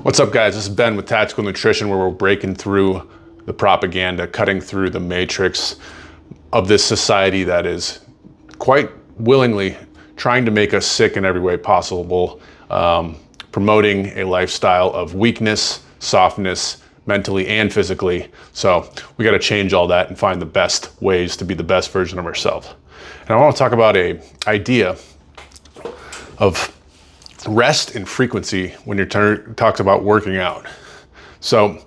What's up, guys? This is Ben with Tactical Nutrition, where we're breaking through the propaganda, cutting through the matrix of this society that is quite willingly trying to make us sick in every way possible, promoting a lifestyle of weakness, softness, mentally and physically. So we got to change all that and find the best ways to be the best version of ourselves. And I want to talk about an idea of rest and frequency when you're talks about working out. So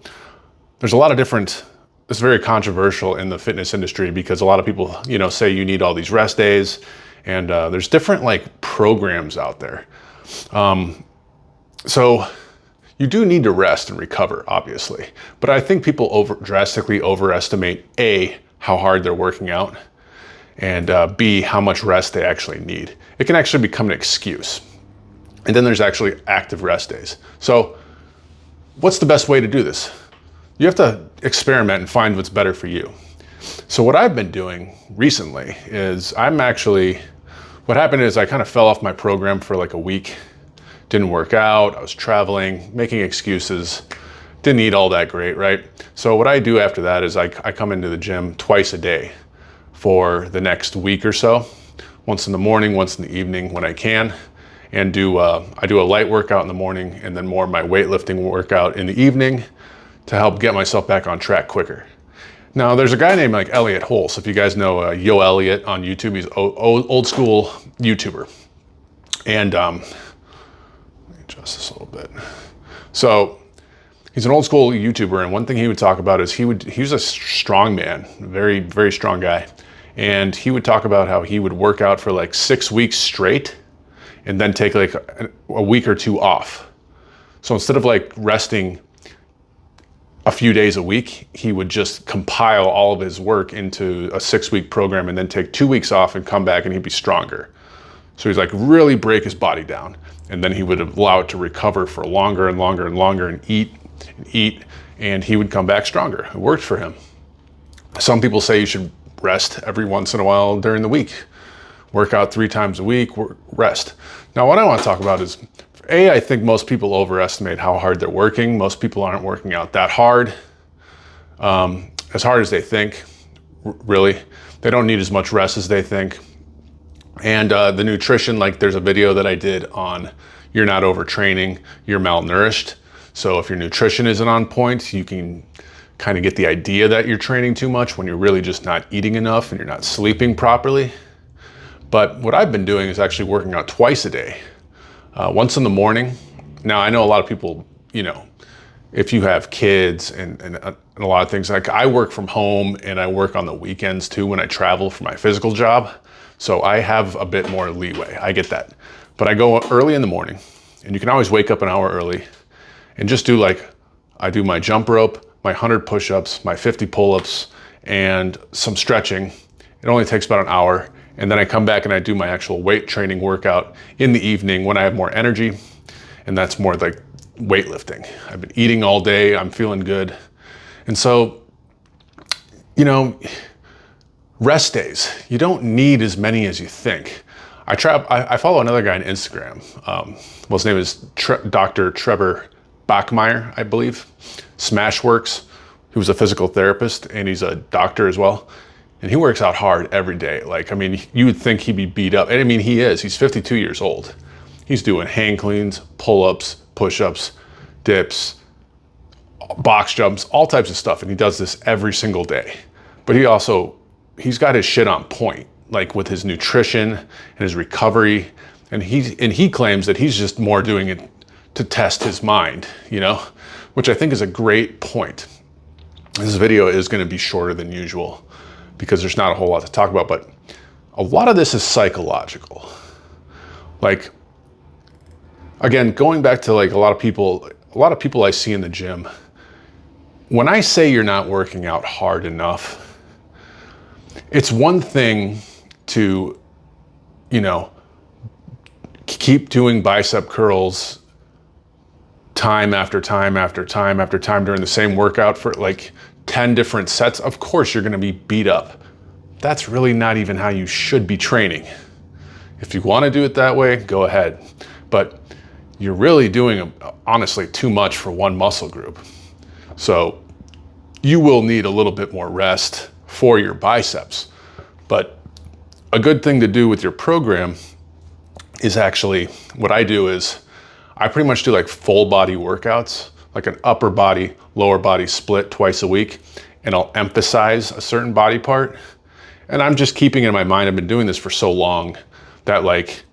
there's a lot of different, it's very controversial in the fitness industry because a lot of people, say you need all these rest days, and there's different programs out there. So you do need to rest and recover, obviously, but I think people drastically overestimate A, how hard they're working out, and B, how much rest they actually need. It can actually become an excuse. And then there's actually active rest days. So what's the best way to do this? You have to experiment and find what's better for you. So what I've been doing recently is what happened is I kind of fell off my program for a week. Didn't work out, I was traveling, making excuses, didn't eat all that great, right? So what I do after that is I come into the gym twice a day for the next week or so. Once in the morning, once in the evening when I can. And I do a light workout in the morning and then more of my weightlifting workout in the evening to help get myself back on track quicker. Now there's a guy named Elliott Hulse. If you guys know Elliott on YouTube, he's an old school YouTuber. And let me adjust this a little bit. So he's an old school YouTuber, and one thing he would talk about is he was a strong man, very, very strong guy. And he would talk about how he would work out for 6 weeks straight and then take a week or two off. So instead of resting a few days a week, he would just compile all of his work into a 6-week program and then take 2 weeks off and come back and he'd be stronger. So he's really break his body down. And then he would allow it to recover for longer and longer and longer and eat, and he would come back stronger. It worked for him. Some people say you should rest every once in a while during the week. Work out 3 times a week, rest. Now what I want to talk about is, A, I think most people overestimate how hard they're working. Most people aren't working out that hard, as hard as they think, really. They don't need as much rest as they think. And the nutrition, there's a video that I did on you're not overtraining, you're malnourished. So if your nutrition isn't on point, you can kind of get the idea that you're training too much when you're really just not eating enough and you're not sleeping properly. But what I've been doing is actually working out twice a day. Once in the morning. Now I know a lot of people, if you have kids and a lot of things, I work from home and I work on the weekends too when I travel for my physical job. So I have a bit more leeway, I get that. But I go early in the morning, and you can always wake up an hour early and just do I do my jump rope, my 100 push-ups, my 50 pull-ups, and some stretching. It only takes about an hour. And then I come back and I do my actual weight training workout in the evening when I have more energy. And that's more weightlifting. I've been eating all day, I'm feeling good. And so, rest days, you don't need as many as you think. I follow another guy on Instagram. His name is Dr. Trevor Bachmeyer, I believe. SmashweRx. He was a physical therapist and he's a doctor as well. And he works out hard every day. You would think he'd be beat up. And he is. He's 52 years old. He's doing hang cleans, pull-ups, push-ups, dips, box jumps, all types of stuff. And he does this every single day. But he's got his shit on point, with his nutrition and his recovery. And he claims that he's just more doing it to test his mind, which I think is a great point. This video is going to be shorter than usual, because there's not a whole lot to talk about, but a lot of this is psychological. Again, going back to a lot of people I see in the gym, when I say you're not working out hard enough, it's one thing to, keep doing bicep curls time after time after time after time during the same workout for 10 different sets. Of course you're gonna be beat up. That's really not even how you should be training. If you wanna do it that way, go ahead. But you're really doing, honestly, too much for one muscle group. So you will need a little bit more rest for your biceps. But a good thing to do with your program is actually, what I do is I pretty much do like full body workouts, like an upper body, lower body split twice a week. And I'll emphasize a certain body part. And I'm just keeping it in my mind, I've been doing this for so long that like,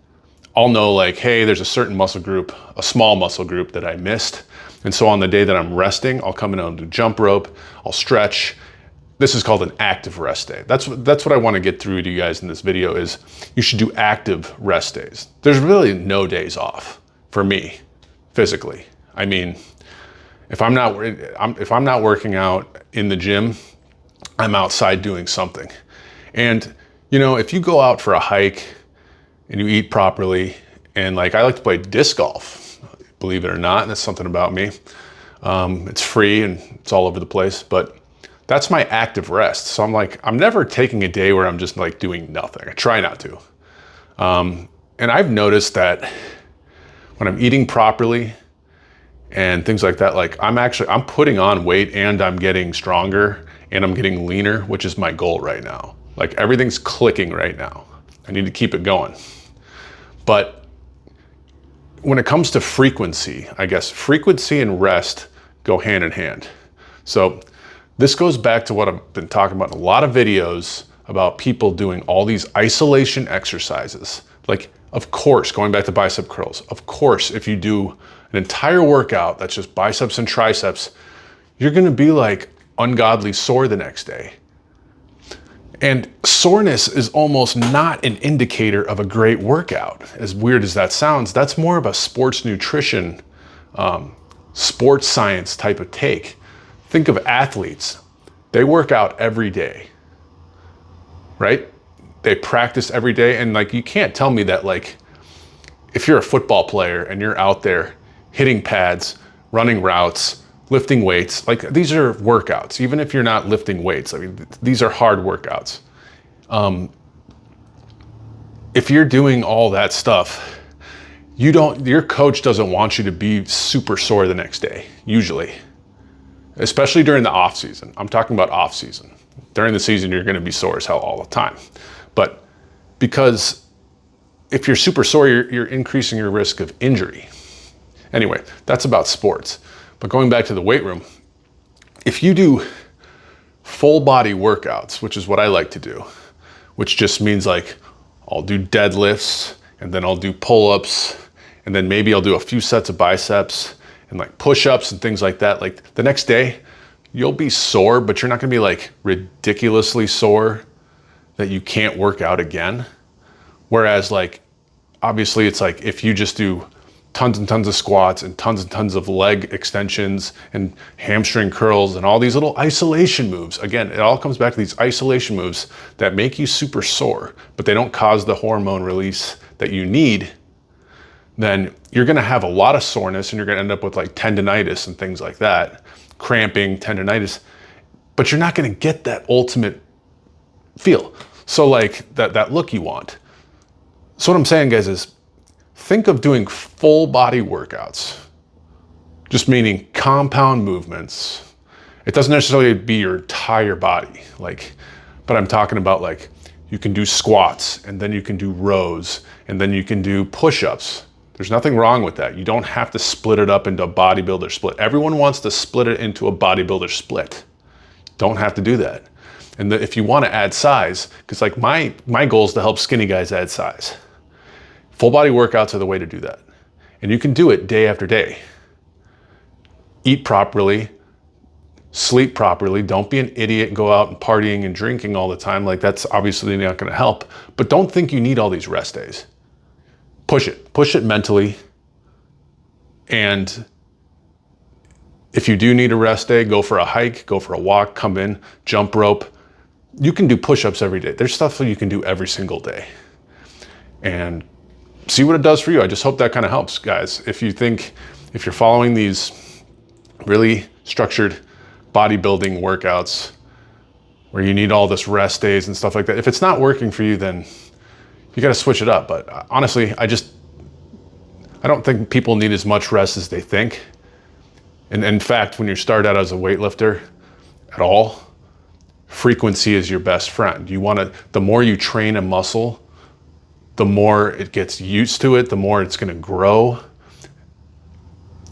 I'll know like, hey, there's a certain muscle group, a small muscle group that I missed. And so on the day that I'm resting, I'll come in and I'll do jump rope, I'll stretch. This is called an active rest day. That's what I want to get through to you guys in this video is you should do active rest days. There's really no days off for me physically. I mean, if I'm not working out in the gym, I'm outside doing something. And you know, if you go out for a hike and you eat properly, and like I like to play disc golf, believe it or not, and that's something about me. It's free and it's all over the place, but that's my active rest. So I'm never taking a day where I'm just like doing nothing. I try not to. And I've noticed that when I'm eating properly and things like that, like I'm putting on weight and I'm getting stronger and I'm getting leaner, which is my goal right now. Like everything's clicking right now. I need to keep it going. But when it comes to frequency, I guess frequency and rest go hand in hand. So this goes back to what I've been talking about in a lot of videos about people doing all these isolation exercises. Like, of course, going back to bicep curls, of course, if you do an entire workout that's just biceps and triceps, you're gonna be like ungodly sore the next day. And soreness is almost not an indicator of a great workout. As weird as that sounds, that's more of a sports nutrition, sports science type of take. Think of athletes. They work out every day, right? They practice every day. And like, you can't tell me that like, if you're a football player and you're out there hitting pads, running routes, lifting weights, like these are workouts, even if you're not lifting weights. I mean, these are hard workouts. If you're doing all that stuff, your coach doesn't want you to be super sore the next day, usually, especially during the off season. I'm talking about off season. During the season, you're gonna be sore as hell all the time. But because if you're super sore, you're increasing your risk of injury. Anyway, that's about sports. But going back to the weight room, if you do full body workouts, which is what I like to do, which just means like I'll do deadlifts and then I'll do pull-ups and then maybe I'll do a few sets of biceps and like push-ups and things like that. Like the next day, you'll be sore, but you're not gonna be like ridiculously sore that you can't work out again. Whereas like, obviously it's like if you just do tons and tons of squats and tons of leg extensions and hamstring curls and all these little isolation moves. Again, it all comes back to these isolation moves that make you super sore, but they don't cause the hormone release that you need. Then you're gonna have a lot of soreness and you're gonna end up with like tendonitis and things like that, cramping, tendonitis, but you're not gonna get that ultimate feel. So like that look you want. So what I'm saying, guys, is think of doing full body workouts, just meaning compound movements. It doesn't necessarily be your entire body, but I'm talking about like you can do squats and then you can do rows and then you can do push-ups. There's nothing wrong with that. You don't have to split it up into a bodybuilder split. Everyone wants to split it into a bodybuilder split. Don't have to do that. And if you want to add size, because like my goal is to help skinny guys add size. Full body workouts are the way to do that. And you can do it day after day. Eat properly, sleep properly. Don't be an idiot and go out and partying and drinking all the time. Like that's obviously not going to help, but don't think you need all these rest days. Push it mentally. And if you do need a rest day, go for a hike, go for a walk, come in, jump rope. You can do push-ups every day. There's stuff that you can do every single day. And see what it does for you. I just hope that kind of helps, guys. If you're following these really structured bodybuilding workouts where you need all this rest days and stuff like that, if it's not working for you, then you got to switch it up. But honestly, I I don't think people need as much rest as they think. And in fact, when you start out as a weightlifter at all, frequency is your best friend. The more you train a muscle, the more it gets used to it, the more it's gonna grow.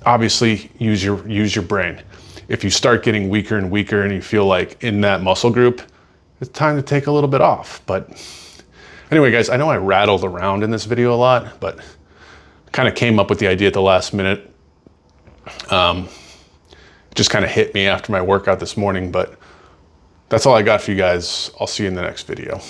Obviously, use your brain. If you start getting weaker and weaker and you feel like in that muscle group, it's time to take a little bit off. But anyway, guys, I know I rattled around in this video a lot, but kind of came up with the idea at the last minute. It just kind of hit me after my workout this morning, but that's all I got for you guys. I'll see you in the next video.